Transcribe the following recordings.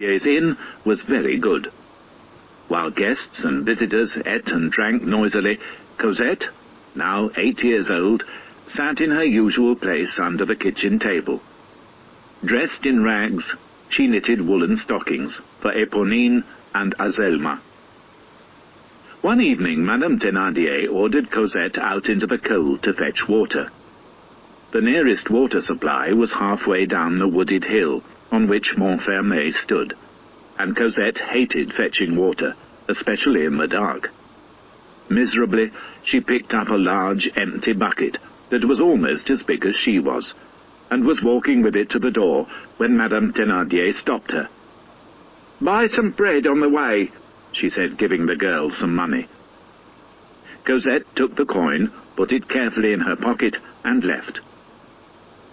Thénardier's inn was very good. While guests and visitors ate and drank noisily, Cosette, now 8 years old, sat in her usual place under the kitchen table. Dressed in rags, she knitted woolen stockings for Éponine and Azelma. One evening, Madame Thénardier ordered Cosette out into the cold to fetch water. The nearest water supply was halfway down the wooded hill on which Montfermeil stood, and Cosette hated fetching water, especially in the dark. Miserably, she picked up a large empty bucket that was almost as big as she was, and was walking with it to the door when Madame Thénardier stopped her. "Buy some bread on the way," she said, giving the girl some money. Cosette took the coin, put it carefully in her pocket, and left.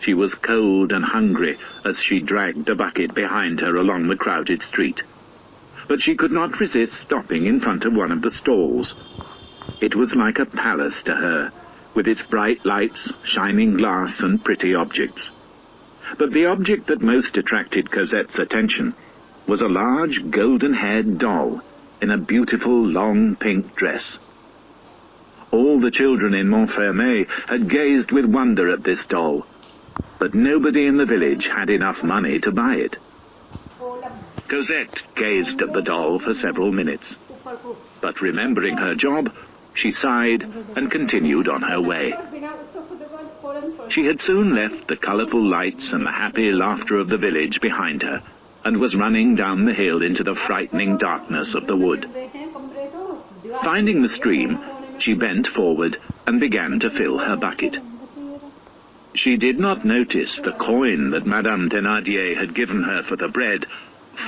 She was cold and hungry as she dragged the bucket behind her along the crowded street. But she could not resist stopping in front of one of the stalls. It was like a palace to her, with its bright lights, shining glass, and pretty objects. But the object that most attracted Cosette's attention was a large golden-haired doll in a beautiful long pink dress. All the children in Montfermeil had gazed with wonder at this doll, but nobody in the village had enough money to buy it. Cosette gazed at the doll for several minutes, but remembering her job, she sighed and continued on her way. She had soon left the colourful lights and the happy laughter of the village behind her, and was running down the hill into the frightening darkness of the wood. Finding the stream, she bent forward and began to fill her bucket. She did not notice the coin that Madame Thénardier had given her for the bread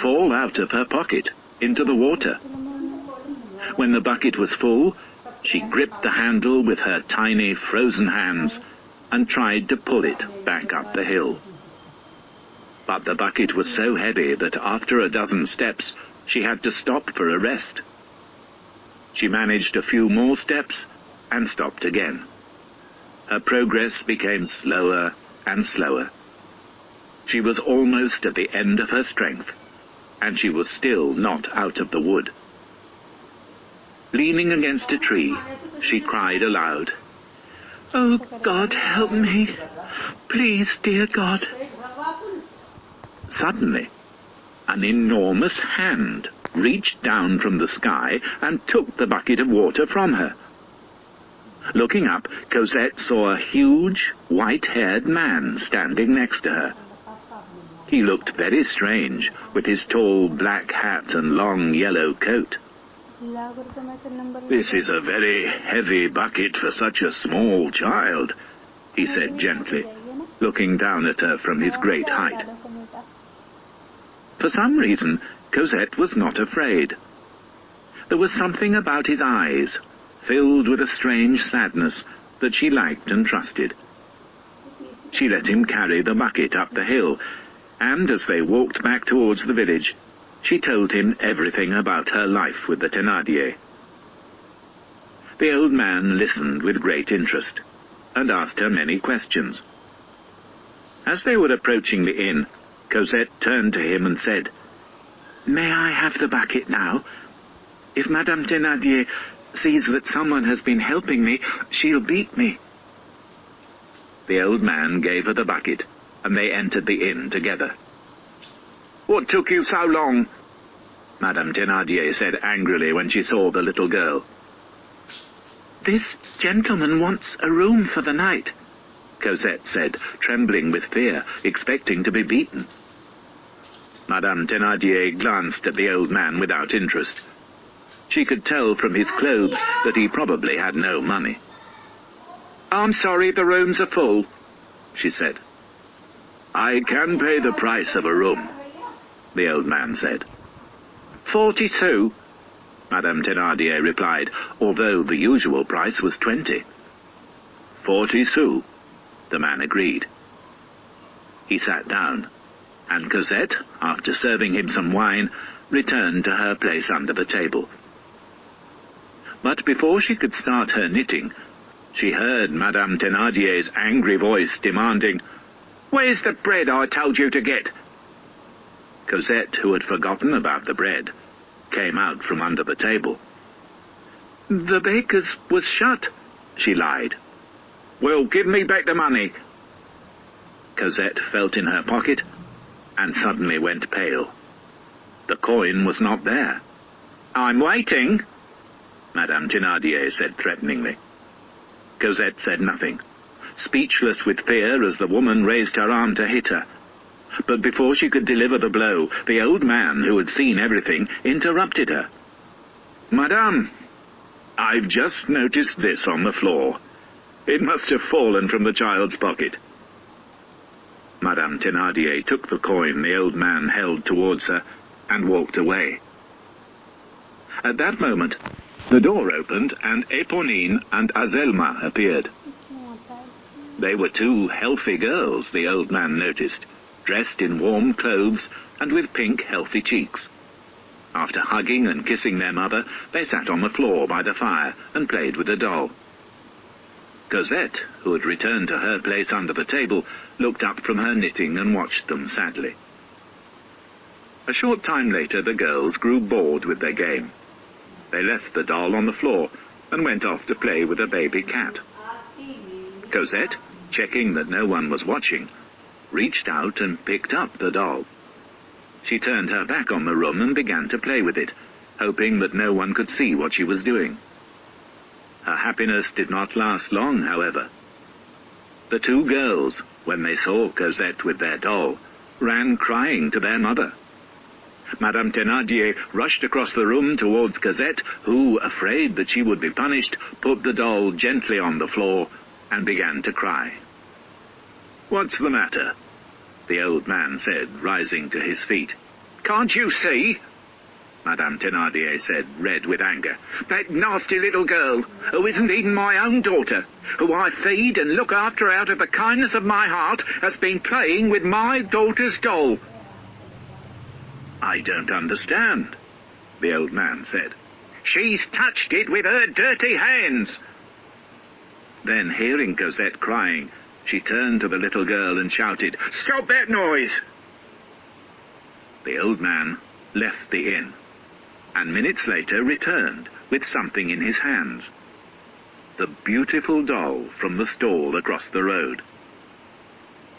fall out of her pocket into the water. When the bucket was full, she gripped the handle with her tiny frozen hands and tried to pull it back up the hill. But the bucket was so heavy that after a dozen steps she had to stop for a rest. She managed a few more steps and stopped again. Her progress became slower and slower. She was almost at the end of her strength, and she was still not out of the wood. Leaning against a tree, she cried aloud, "Oh, God, help me! Please, dear God!" Suddenly, an enormous hand reached down from the sky and took the bucket of water from her. Looking up, Cosette saw a huge, white-haired man standing next to her. He looked very strange, with his tall black hat and long yellow coat. "This is a very heavy bucket for such a small child," he said gently, looking down at her from his great height. For some reason, Cosette was not afraid. There was something about his eyes, filled with a strange sadness, that she liked and trusted. She let him carry the bucket up the hill, and as they walked back towards the village, she told him everything about her life with the Thénardier. The old man listened with great interest, and asked her many questions. As they were approaching the inn, Cosette turned to him and said, "May I have the bucket now? If Madame Thénardier sees that someone has been helping me, she'll beat me." The old man gave her the bucket, and they entered the inn together. "What took you so long?" Madame Thénardier said angrily when she saw the little girl. "This gentleman wants a room for the night," Cosette said, trembling with fear, expecting to be beaten. Madame Thénardier glanced at the old man without interest. She could tell from his clothes that he probably had no money. "I'm sorry, the rooms are full," she said. "I can pay the price of a room," the old man said. 40 sous, Madame Thénardier replied, although the usual price was 20. 40 sous, the man agreed. He sat down, and Cosette, after serving him some wine, returned to her place under the table. But before she could start her knitting, she heard Madame Thénardier's angry voice demanding, "Where's the bread I told you to get?" Cosette, who had forgotten about the bread, came out from under the table. "The baker's was shut," she lied. "Well, give me back the money." Cosette felt in her pocket and suddenly went pale. The coin was not there. "I'm waiting," Madame Thénardier said threateningly. Cosette said nothing, speechless with fear as the woman raised her arm to hit her. But before she could deliver the blow, the old man, who had seen everything, interrupted her. "Madame, I've just noticed this on the floor. It must have fallen from the child's pocket." Madame Thénardier took the coin the old man held towards her and walked away. At that moment, the door opened and Éponine and Azelma appeared. They were two healthy girls, the old man noticed, dressed in warm clothes and with pink, healthy cheeks. After hugging and kissing their mother, they sat on the floor by the fire and played with a doll. Cosette, who had returned to her place under the table, looked up from her knitting and watched them sadly. A short time later, the girls grew bored with their game. They left the doll on the floor and went off to play with a baby cat. Cosette, checking that no one was watching, reached out and picked up the doll. She turned her back on the room and began to play with it, hoping that no one could see what she was doing. Her happiness did not last long, however. The two girls, when they saw Cosette with their doll, ran crying to their mother. Madame Thénardier rushed across the room towards Cosette, who, afraid that she would be punished, put the doll gently on the floor and began to cry. "What's the matter?" the old man said, rising to his feet. "Can't you see?" Madame Thénardier said, red with anger. "That nasty little girl, who isn't even my own daughter, who I feed and look after out of the kindness of my heart, has been playing with my daughter's doll." "I don't understand," the old man said. "She's touched it with her dirty hands." Then, hearing Cosette crying, she turned to the little girl and shouted, "Stop that noise!" The old man left the inn, and minutes later returned with something in his hands. The beautiful doll from the stall across the road.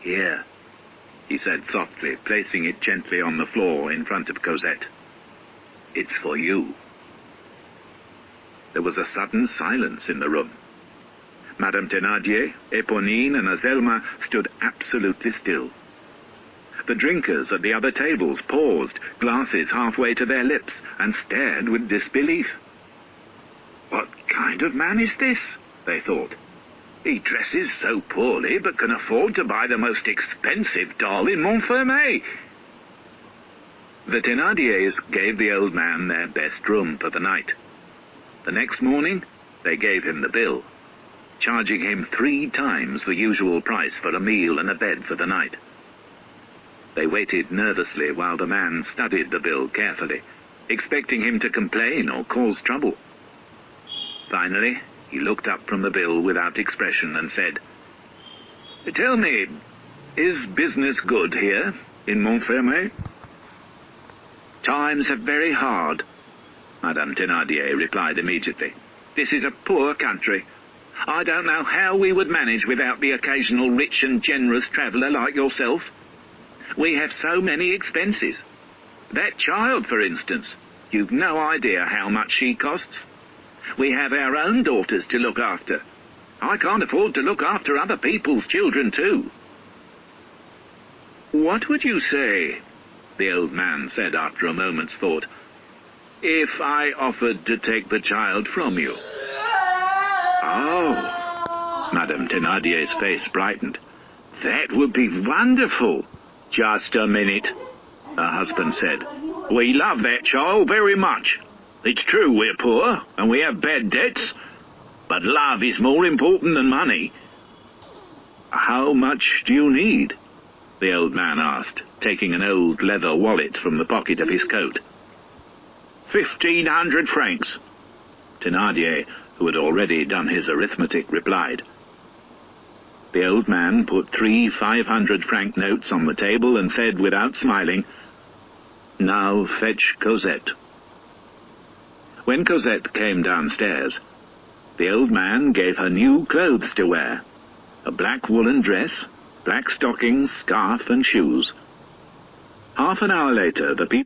"Here," he said softly, placing it gently on the floor in front of Cosette. "It's for you." There was a sudden silence in the room. Madame Thénardier, Éponine, and Azelma stood absolutely still. The drinkers at the other tables paused, glasses halfway to their lips, and stared with disbelief. "What kind of man is this?" they thought. "He dresses so poorly, but can afford to buy the most expensive doll in Montfermeil." The Thénardiers gave the old man their best room for the night. The next morning, they gave him the bill, charging him 3 times the usual price for a meal and a bed for the night. They waited nervously while the man studied the bill carefully, expecting him to complain or cause trouble. Finally, he looked up from the bill without expression and said, "Tell me, is business good here in Montfermeil?" "Times are very hard," Madame Thénardier replied immediately. "This is a poor country. I don't know how we would manage without the occasional rich and generous traveller like yourself. We have so many expenses. That child, for instance, you've no idea how much she costs. We have our own daughters to look after. I can't afford to look after other people's children too." "What would you say," the old man said after a moment's thought, "if I offered to take the child from you?" "Oh," Madame Thénardier's face brightened. "That would be wonderful." "Just a minute," her husband said. "We love that child very much. It's true we're poor and we have bad debts, but love is more important than money." "How much do you need?" the old man asked, taking an old leather wallet from the pocket of his coat. 1,500 francs, Thénardier, who had already done his arithmetic, replied. The old man put 3 500-franc notes on the table and said, without smiling, Now fetch Cosette." When Cosette came downstairs, the old man gave her new clothes to wear, a black woolen dress, black stockings, scarf and shoes. Half an hour later, the people